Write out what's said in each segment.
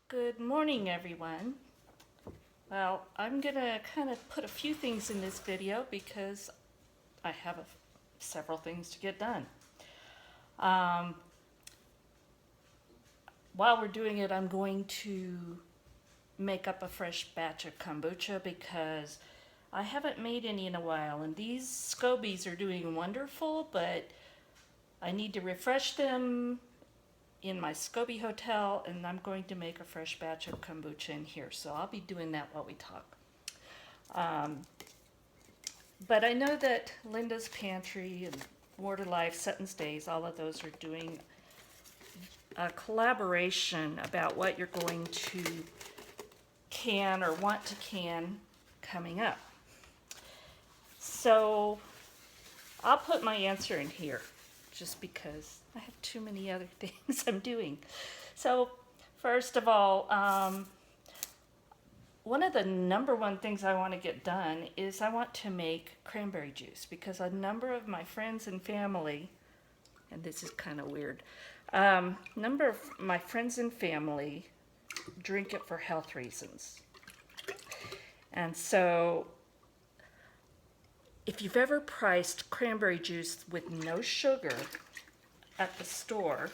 Good morning, everyone. Well, I'm gonna kind of put a few things in this video because I have several things to get done. Um, while we're doing it, I'm going to make up a fresh batch of kombucha because I haven't made any in a while, and these scobies are doing wonderful, but I need to refresh them in my SCOBY hotel, and I'm going to make a fresh batch of kombucha in here. So I'll be doing that while we talk. But I know that Linda's Pantry and More to Life, Sutton's Days, all of those are doing a collaboration about what you're going to can or want to can coming up. So I'll put my answer in here just because I have too many other things I'm doing. So first of all, one of the number one things I want to get done is I want to make cranberry juice because a number of my friends and family, and this is kind of weird, number of my friends and family drink it for health reasons. And so if you've ever priced cranberry juice with no sugar at the store,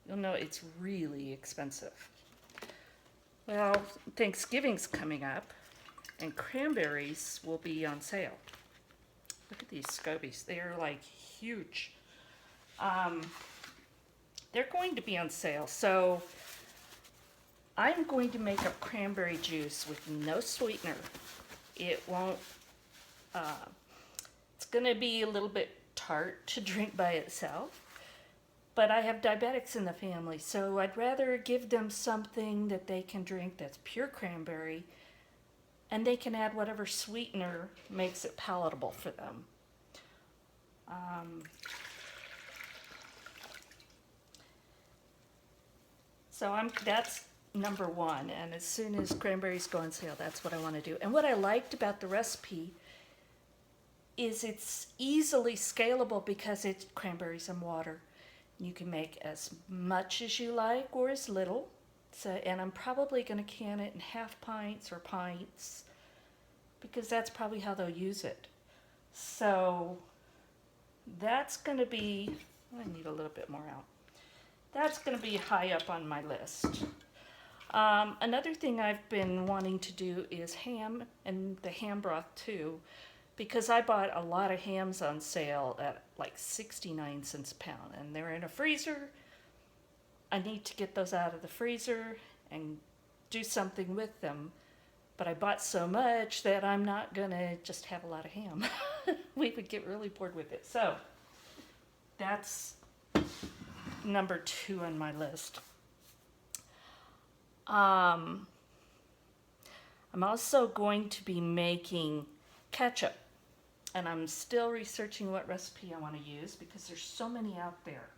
you'll know it's really expensive. Well, Thanksgiving's coming up, and cranberries will be on sale. Look at these scobies. They're like huge. They're going to be on sale, so I'm going to make up cranberry juice with no sweetener. It won't, it's going to be a little bit tart to drink by itself. But I have diabetics in the family, so I'd rather give them something that they can drink that's pure cranberry, and they can add whatever sweetener makes it palatable for them. That's number one, and as soon as cranberries go on sale, that's what I want to do. And what I liked about the recipe is it's easily scalable because it's cranberries and water. You can make as much as you like or as little. So, and I'm probably going to can it in half pints or pints because that's probably how they'll use it. So that's going to be, I need a little bit more out. That's going to be high up on my list. Another thing I've been wanting to do is ham and the ham broth too, because I bought a lot of hams on sale at like 69 cents a pound, and they're in a freezer. I need to get those out of the freezer and do something with them, but I bought so much that I'm not gonna just have a lot of ham. We would get really bored with it. So that's number 2 on my list. I'm also going to be making ketchup. And I'm still researching what recipe I want to use because there's so many out there.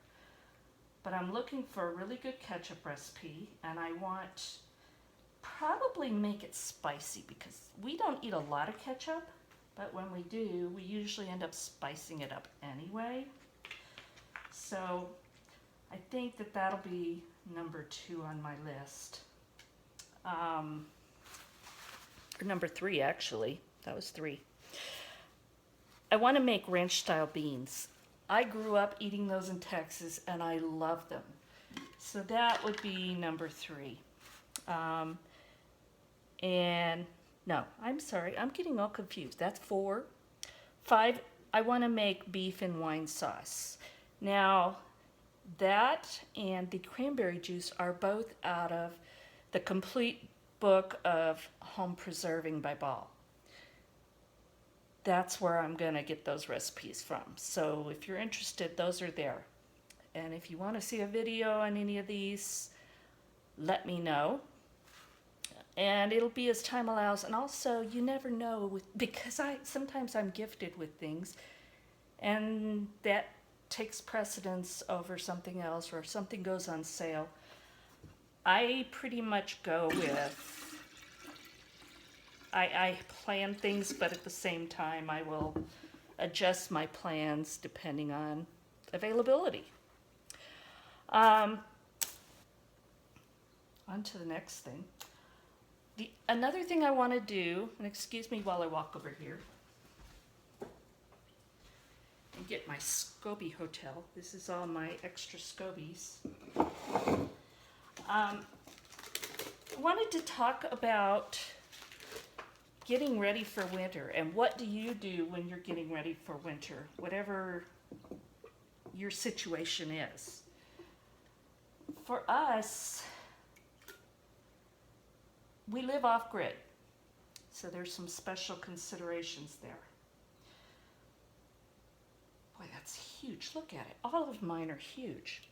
But I'm looking for a really good ketchup recipe, and I want probably make it spicy because we don't eat a lot of ketchup, but when we do, we usually end up spicing it up anyway. So I think that that'll be number 2 on my list. Or number 3, actually. That was 3. I want to make ranch-style beans. I grew up eating those in Texas, and I love them. So that would be number 3. And no, I'm sorry, I'm getting all confused. That's 4. 5, I want to make beef and wine sauce. Now, that and the cranberry juice are both out of the complete book of Home Preserving by Ball. That's where I'm going to get those recipes from. So if you're interested, those are there. And if you want to see a video on any of these, let me know. And it'll be as time allows. And also, you never know, because sometimes I'm gifted with things, and that takes precedence over something else, or if something goes on sale. I pretty much go with, I plan things, but at the same time I will adjust my plans depending on availability. on to the next thing. Another thing I want to do, and excuse me while I walk over here and get my SCOBY hotel. This is all my extra SCOBYs. I wanted to talk about getting ready for winter, and what do you do when you're getting ready for winter, whatever your situation is. For us, we live off-grid, so there's some special considerations there. Boy, that's huge. Look at it. All of mine are huge.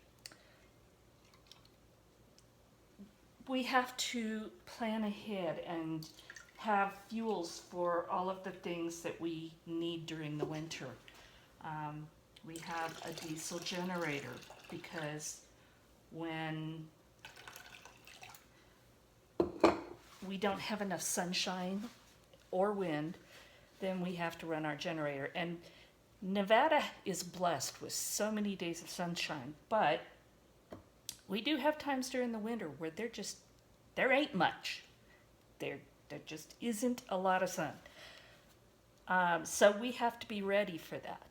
We have to plan ahead and have fuels for all of the things that we need during the winter. We have a diesel generator because when we don't have enough sunshine or wind, then we have to run our generator. And Nevada is blessed with so many days of sunshine, but we do have times during the winter where there ain't much. There just isn't a lot of sun. So we have to be ready for that.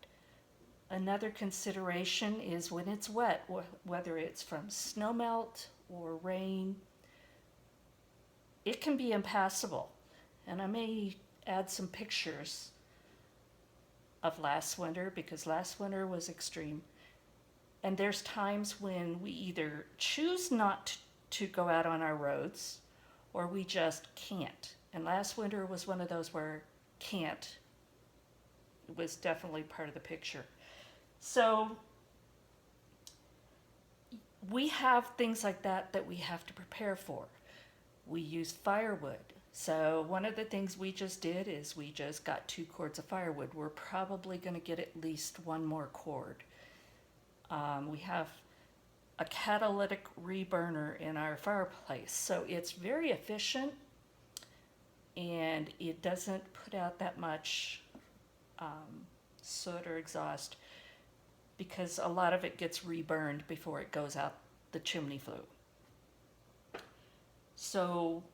Another consideration is when it's wet, whether it's from snowmelt or rain, it can be impassable. And I may add some pictures of last winter, because last winter was extreme. And there's times when we either choose not to go out on our roads, or we just can't. And last winter was one of those where can't was definitely part of the picture. So we have things like that we have to prepare for. We use firewood. So one of the things we just did is we just got 2 cords of firewood. We're probably going to get at least 1 more cord. We have a catalytic reburner in our fireplace, so it's very efficient and it doesn't put out that much soot or exhaust, because a lot of it gets reburned before it goes out the chimney flue. So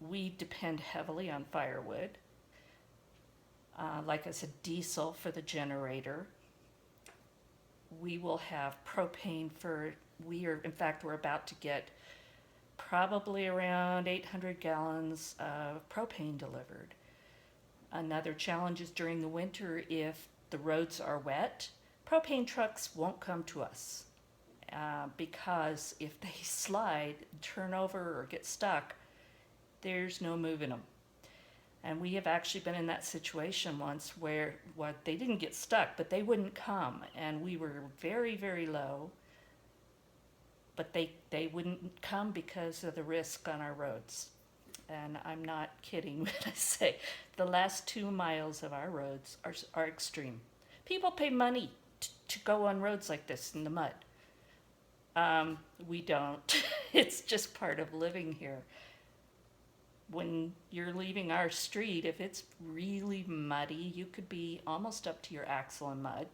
we depend heavily on firewood. Like I said, diesel for the generator. We will have propane we're about to get probably around 800 gallons of propane delivered. Another challenge is during the winter, if the roads are wet, propane trucks won't come to us because if they slide, turn over, or get stuck, there's no moving them. And we have actually been in that situation once where they didn't get stuck, but they wouldn't come. And we were very, very low, but they wouldn't come because of the risk on our roads. And I'm not kidding when I say the last 2 miles of our roads are extreme. People pay money to go on roads like this in the mud. We don't. It's just part of living here. When you're leaving our street, if it's really muddy, you could be almost up to your axle in mud.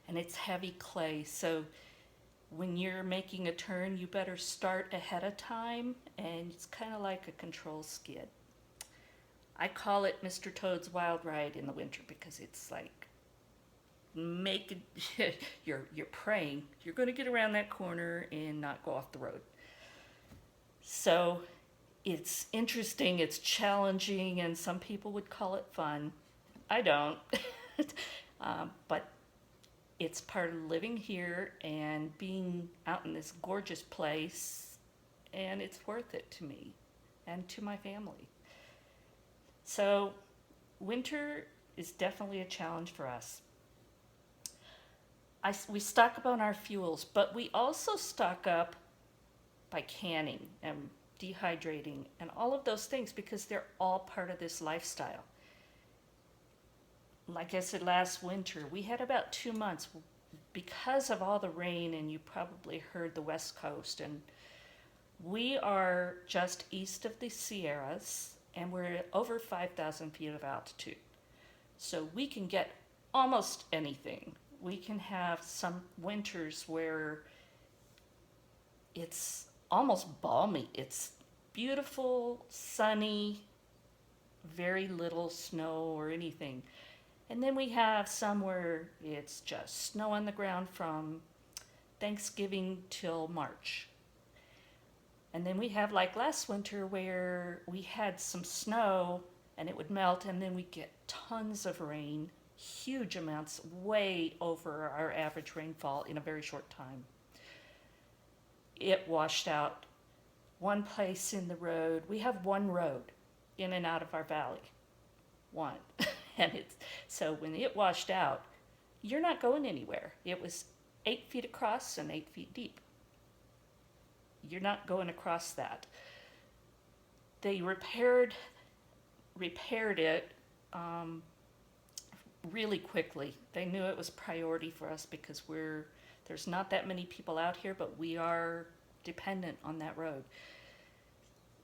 And it's heavy clay, so when you're making a turn, you better start ahead of time, and it's kind of like a control skid. I call it Mr. Toad's Wild Ride in the winter because it's like you're praying you're going to get around that corner and not go off the road. So it's interesting, it's challenging, and some people would call it fun. I don't. But it's part of living here and being out in this gorgeous place, and it's worth it to me and to my family. So winter is definitely a challenge for us. We stock up on our fuels, but we also stock up by canning and dehydrating and all of those things because they're all part of this lifestyle. Like I said, last winter, we had about 2 months because of all the rain, and you probably heard the West Coast, and we are just east of the Sierras, and we're at over 5,000 feet of altitude. So we can get almost anything. We can have some winters where it's almost balmy. It's beautiful, sunny, very little snow or anything. And then we have some where it's just snow on the ground from Thanksgiving till March. And then we have like last winter where we had some snow and it would melt, and then we get tons of rain, huge amounts, way over our average rainfall in a very short time. It washed out one place in the road. We have one road in and out of our valley. One. And it's so when it washed out, you're not going anywhere. It was 8 feet across and 8 feet deep. You're not going across that. They repaired it really quickly. They knew it was priority for us because there's not that many people out here, but we are dependent on that road.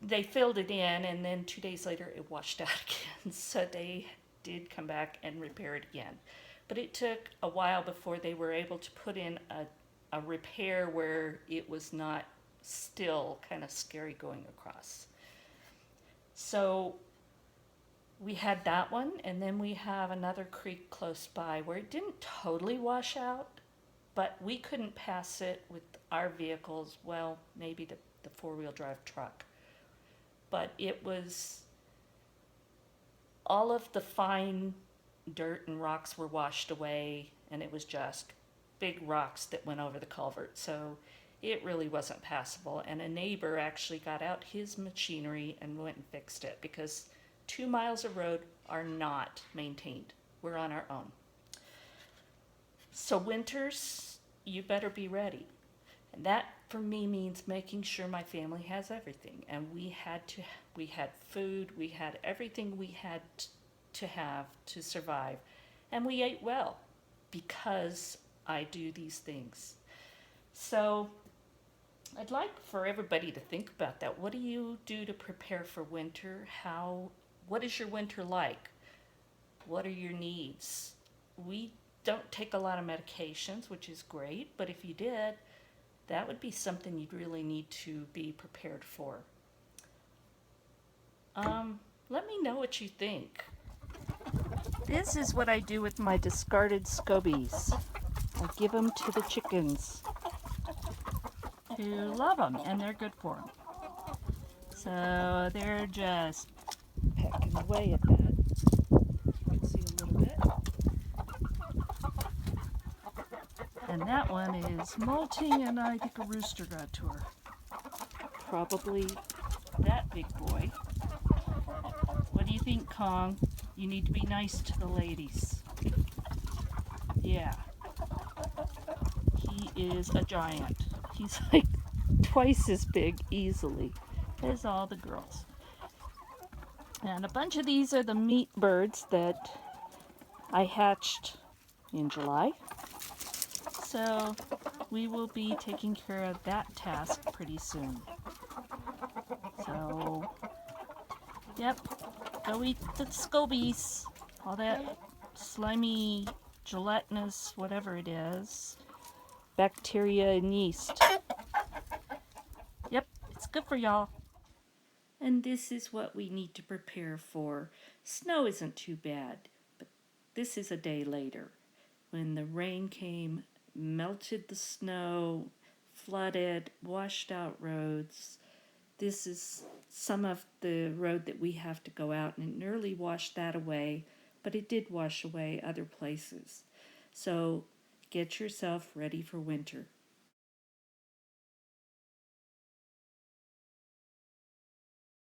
They filled it in, and then 2 days later it washed out again. So they did come back and repair it again. But it took a while before they were able to put in a repair where it was not still kind of scary going across. So we had that one, and then we have another creek close by where it didn't totally wash out, but we couldn't pass it with our vehicles. Well, maybe the four-wheel drive truck. But it was, all of the fine dirt and rocks were washed away, and it was just big rocks that went over the culvert. So it really wasn't passable. And a neighbor actually got out his machinery and went and fixed it because 2 miles of road are not maintained. We're on our own. So winters, you better be ready. And that for me means making sure my family has everything. And we had food, we had everything we had to have to survive. And we ate well because I do these things. So I'd like for everybody to think about that. What do you do to prepare for winter? What is your winter like? What are your needs? We don't take a lot of medications, which is great, but if you did, that would be something you'd really need to be prepared for. Let me know what you think. This is what I do with my discarded scobies. I give them to the chickens who love them, and they're good for them. So they're just pecking away at that. You can see a little bit. And that one is molting, and I think a rooster got to her. Probably that big boy. What do you think, Kong? You need to be nice to the ladies. Yeah. He is a giant. He's like twice as big easily as all the girls. And a bunch of these are the meat birds that I hatched in July. So we will be taking care of that task pretty soon. So, yep, go eat the scobies. All that slimy, gelatinous, whatever it is, bacteria and yeast. Yep, it's good for y'all. And this is what we need to prepare for. Snow isn't too bad, but this is a day later when the rain came, melted the snow, flooded, washed out roads. This is some of the road that we have to go out, and it nearly washed that away, but it did wash away other places. So get yourself ready for winter.